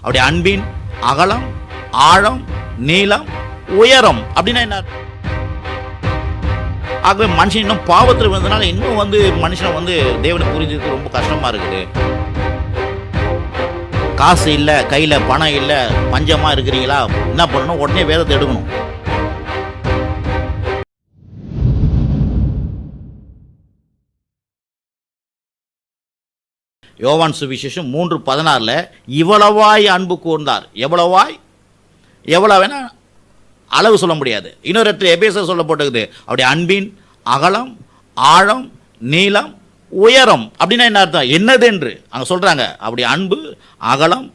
அவருடைய அன்பின் அகலம், ஆழம், நீளம், உயரம் அப்படின்னா என்ன? ஆகவே மனுஷன் இன்னும் பாவத்தில் வந்ததுனால இன்னும் மனுஷனை தேவனை புரிஞ்சதுக்கு ரொம்ப கஷ்டமா இருக்குது. காசு இல்லை, கையில் பணம் இல்லை, பஞ்சமா இருக்கிறீங்களா, என்ன பண்ணணும்? உடனே வேதத்தை எடுக்கணும். யோவான் சுவிசேஷம் 3:16 இவ்வளவாய் அன்பு கூர்ந்தார். எவ்வளவு வேணா அளவு சொல்ல முடியாது. இன்னொரு இடத்துல எபேசியர் சொல்லப்பட்டிருக்குது, அவருடைய அன்பின் அகலம், ஆழம், நீளம், உயரம் அப்படின்னா என்ன அர்த்தம்? என்னது என்று அங்கே சொல்றாங்க. அவருடைய அன்பு அகலம்,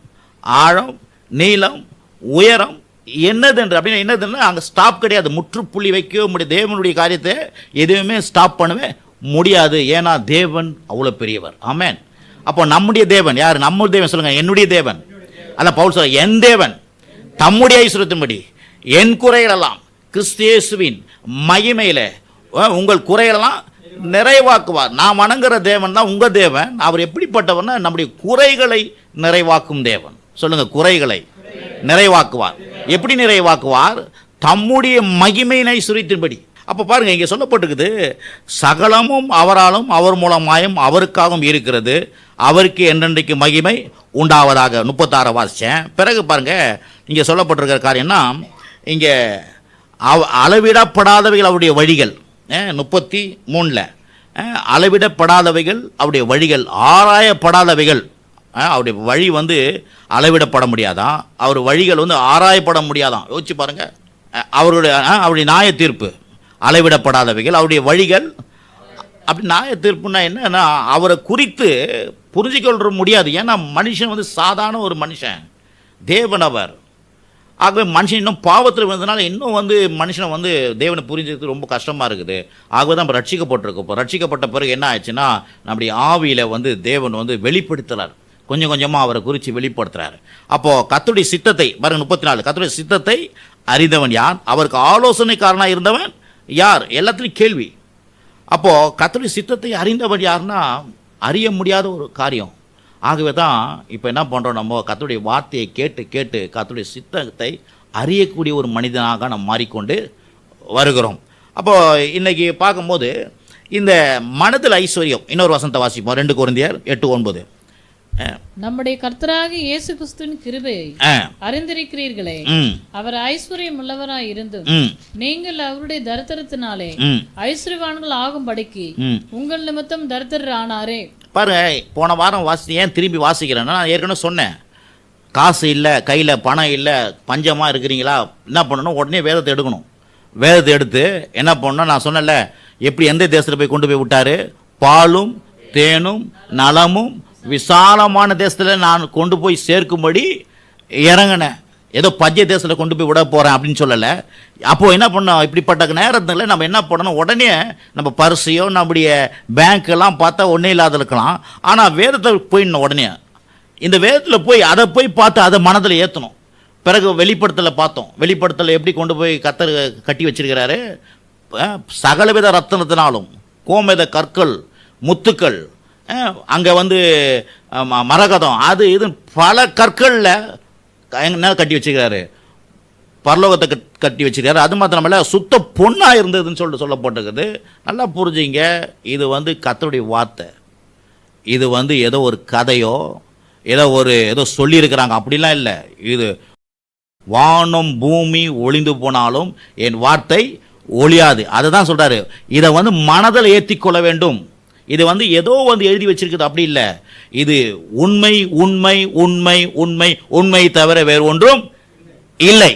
ஆழம், நீளம், உயரம் என்னது என்று அப்படின்னா என்னதுன்னு அங்கே ஸ்டாப் கிடையாது. முற்றுப்புள்ளி வைக்கவே முடியாது. தேவனுடைய காரியத்தை எதுவுமே ஸ்டாப் பண்ணவே முடியாது. ஏன்னா தேவன் அவ்வளோ பெரியவர். ஆமென். அப்போ நம்முடைய தேவன் யார்? நம்முடைய தேவன் சொல்லுங்க. என்னுடைய தேவன். அதான் பவுல் சொல்ற, என் தேவன் தம்முடைய ஐஸ்வரியத்தின்படி என் குறைகளெல்லாம் கிறிஸ்து இயேசுவின் மகிமையில உங்கள் குறைகளெல்லாம் நிறைவாக்குவார். நாம் வணங்குற தேவன் தான் உங்க தேவன். அவர் எப்படிப்பட்டவர்னா நம்முடைய குறைகளை நிறைவாக்கும் தேவன். சொல்லுங்க, குறைகளை நிறைவாக்குவார். எப்படி நிறைவாக்குவார்? தம்முடைய மகிமையின் ஐஸ்வரியத்தின்படி. அப்போ பாருங்க, இங்கே சொல்லப்பட்டிருக்குது, சகலமும் அவராலும் அவர் மூலமாயும் அவருக்காகவும் இருக்கிறது, அவருக்கு என்றென்றைக்கு மகிமை உண்டாவதாக. 36 வாசிச்சேன். பிறகு பாருங்க, இங்கே சொல்லப்பட்டிருக்கிற காரியம்னா, இங்கே அளவிடப்படாதவைகள் அவருடைய வழிகள். 33 அளவிடப்படாதவைகள் அவருடைய வழிகள், ஆராயப்படாதவைகள். அவருடைய வழி அளவிடப்பட முடியாதான், அவர் வழிகள் ஆராயப்பட முடியாதான். யோசிச்சு பாருங்க. அவருடைய நியாய தீர்ப்பு அளவிடப்படாதவைகள், அவருடைய வழிகள். அப்படி நியாய தீர்ப்புனா என்னன்னா, அவரை குறித்து புரிஞ்சுக்கொள்ள முடியாது. ஏன்னா மனுஷன் சாதாரண ஒரு மனுஷன், தேவன் அவர். ஆகவே மனுஷன் இன்னும் பாவத்தில் வந்ததுனால இன்னும் மனுஷனை தேவனை புரிஞ்சதுக்கு ரொம்ப கஷ்டமாக இருக்குது. ஆகவே தான் நம்ம ரட்சிக்கப்பட்டிருக்கோம். இப்போ ரட்சிக்கப்பட்ட பிறகு என்ன ஆயிடுச்சுன்னா, நம்முடைய ஆவியில் தேவன் வெளிப்படுத்துகிறார். கொஞ்சம் கொஞ்சமாக அவரை குறித்து வெளிப்படுத்துகிறார். அப்போது கர்த்தருடைய சித்தத்தை பாருங்க, 34 கர்த்தருடைய சித்தத்தை அறிந்தவன் யார்? அவருக்கு ஆலோசனைக்காரனாக இருந்தவன் யார்? எல்லாத்துலேயும் கேள்வி. அப்போது கர்த்தருடைய சித்தத்தை அறிந்தவன் யாருன்னா அறிய முடியாத ஒரு காரியம். ஆகவே தான் இப்போ என்ன பண்ணுறோம், நம்ம கர்த்தருடைய வார்த்தையை கேட்டு கேட்டு கர்த்தருடைய சித்தத்தை அறியக்கூடிய ஒரு மனிதனாக நம்ம மாறிக்கொண்டு வருகிறோம். அப்போது இன்றைக்கி பார்க்கும்போது இந்த மனதில் ஐஸ்வர்யம், இன்னொரு வசனத்தை வாசிப்போம். 2 கொரிந்தியர் 8:9. நம்முடைய கர்த்தராகிய இயேசு கிறிஸ்துவின் கிருபையை அறிந்திருக்கிறீர்களே, அவர் ஐஸ்வர்யம் உள்ளவராய் இருந்தும் நீங்கள் அவருடைய தரித்திரத்தினாலே ஐஸ்வர்யவான்கள் ஆகும்படிக்கு உங்கள் நிமித்தம் தரித்திரர் ஆனாரே. பாருங்க, போன வாரம் வாசி, ஏன் திரும்பி வாசிக்கிறேன்னா, நான் ஏற்கனவே சொன்னேன், காசு இல்லை, கையில் பணம் இல்லை, பஞ்சமாக இருக்கிறீங்களா, என்ன பண்ணணும்? உடனே வேதத்தை எடுக்கணும். வேதத்தை எடுத்து என்ன பண்ணணும்? நான் சொன்னல, எப்படி எந்த தேசத்தில் போய் கொண்டு போய் விட்டாரு? பாலும் தேனும் நலமும் விசாலமான தேசத்தில் நான் கொண்டு போய் சேர்க்கும்படி இறங்கினேன். ஏதோ பஞ்ச தேசத்தில் கொண்டு போய் விட போகிறேன் அப்படின்னு சொல்லலை. அப்போது என்ன பண்ணோம்? இப்படிப்பட்ட நேரத்தில் நம்ம என்ன பண்ணணும்? உடனே நம்ம பரிசையோ நம்முடைய பேங்க்கெல்லாம் பார்த்தா ஒன்றே இல்லாத இருக்கலாம். ஆனால் வேதத்தை போயிடணும். உடனே இந்த வேதத்தில் போய் அதை போய் பார்த்து அதை மனதில் ஏற்றணும். பிறகு வெளிப்படுத்தலை பார்த்தோம். வெளிப்படுத்தலை எப்படி கொண்டு போய் கர்த்தர் கட்டி வச்சிருக்கிறாரு? சகலவித ரத்தனத்தினாலும் கோமேத கற்கள், முத்துக்கள், அங்கே மரகதம், அது இது பல கற்களில் என்ன கட்டி வச்சுக்கிறாரு? பரலோகத்தை கட்டி வச்சுக்கிறாரு. அது மாத்திரமல்ல, சுத்த பொண்ணாக இருந்ததுன்னு சொல்லிட்டு சொல்லப்பட்டிருக்குது. நல்லா புரிஞ்சுங்க, இது கர்த்தருடைய வார்த்தை. இது ஏதோ ஒரு கதையோ ஏதோ சொல்லியிருக்கிறாங்க அப்படிலாம் இல்லை. இது வானம் பூமி ஒளிந்து போனாலும் என் வார்த்தை ஒளியாது. அதை தான் சொல்கிறாரு. இதை மனதில் ஏற்றிக்கொள்ள வேண்டும். இது ஏதோ எழுதி வச்சிருக்குது அப்படி இல்லை. இது உண்மை உண்மை உண்மை உண்மை உண்மை தவிர வேறு ஒன்றும் இல்லை.